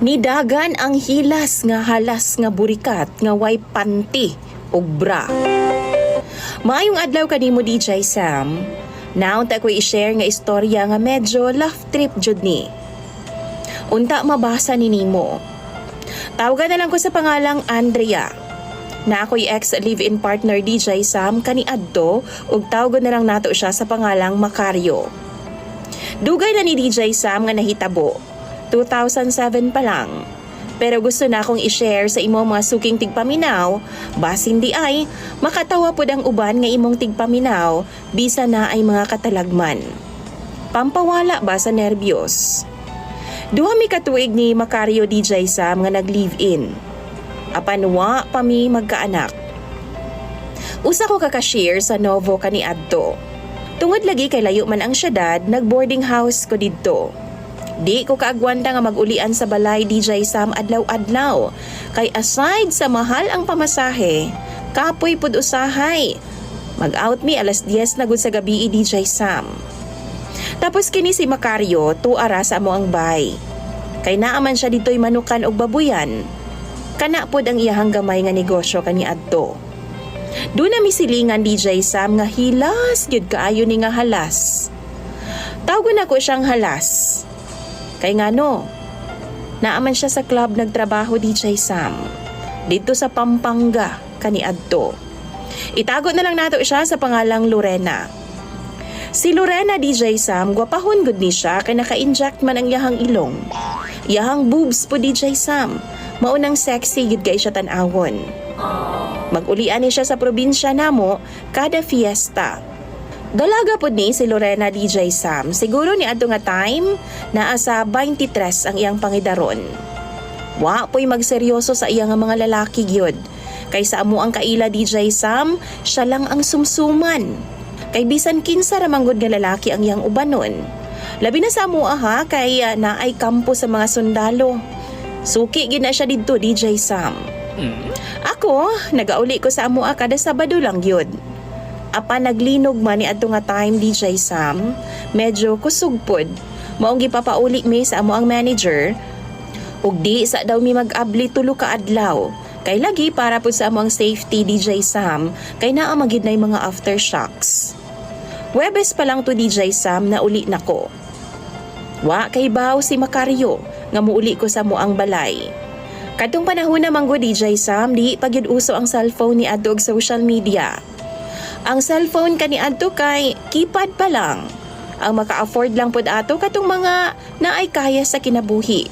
Nidagan ang hilas nga halas nga burikat nga way panty ug bra. Maayong adlaw kanimo DJ Sam. Naunta ko i-share nga istorya nga medyo laugh trip jud ni. Unta mabasa ni nimo. Tawagan na lang ko sa pangalang Andrea. Na ako'y ex-live-in partner DJ Sam kaniadto ug tawagan na lang nato siya sa pangalang Macario. Dugay na ni DJ Sam nga nahitabo. 2007 pa lang. Pero gusto na akong i-share sa imo mga suking tigpaminaw, basin di ay makatawa pod ang uban nga imong tigpaminaw, bisa na ay mga katalagman. Pampawala ba sa nerbiyos? Duha mi katuig ni Macario DJ Sam nga nag-live-in. Apanwa pa mi magkaanak. Usa ko kakashare sa Novo kaniadto. Tungod lagi kay layo man ang syudad, nag-boarding house ko didto. Di ko kaagwanta nga mag-ulian sa balay DJ Sam adlaw-adlaw. Kay aside sa mahal ang pamasahe, kapoy pud usahay. Mag-out mi alas 10 na gud sa gabi DJ Sam. Tapos kini si Macario, tuara sa amo ang bay. Kay naaman siya dito'y manukan og babuyan. Kana pod ang iyahang gamay nga negosyo kaniadto. Doon na misilingan DJ Sam nga hilas gyud kaayo ni nga halas. Tawgon ako siyang halas. Kay ngano, naaman siya sa club nagtrabaho DJ Sam. Dito sa Pampanga kaniadto. Itago na lang nato siya sa pangalang Lorena. Si Lorena DJ Sam, gwapahon gud ni siya kay naka-inject man ang iyahang ilong. Iyahang boobs po DJ Sam. Maunang sexy gid kay siya tan-awon. Mag-ulian ni siya sa probinsya namo kada fiesta. Dalaga pod ni si Lorena DJ Sam. Siguro ni adto nga time naa sa 23 ang iyang pangidaron. Wa po'y magseryoso sa iyang mga lalaki gyud. Kay sa amo ang kaila DJ Sam, siya lang ang sumsuman. Kay bisan kinsa ra manggod nga lalaki ang iyang ubanon. Labi na sa amo ha kay naay kampo sa mga sundalo. Suki gid na siya didto DJ Sam. Ako, nagauli ko sa amo kada Sabado lang gyud. Apa naglinog man ni adto nga time DJ Sam, medyo kusog pod. Maong gipapauli mi sa amo ang manager. Ug di sa daw mi mag-abli tulo ka adlaw. Kay lagi para pod sa amo ang safety DJ Sam, kay naa magid nay mga aftershocks. Webes pa lang to DJ Sam na uli nako. Wa kay baw si Macario nga muuli ko sa amo ang balay. Kadtong panahon na manggo DJ Sam, di pagyud uso ang cellphone ni adto og social media. Ang cellphone kaniadto kay keypad pa lang. Ang maka-afford lang pod ato katong mga naay kaya sa kinabuhi.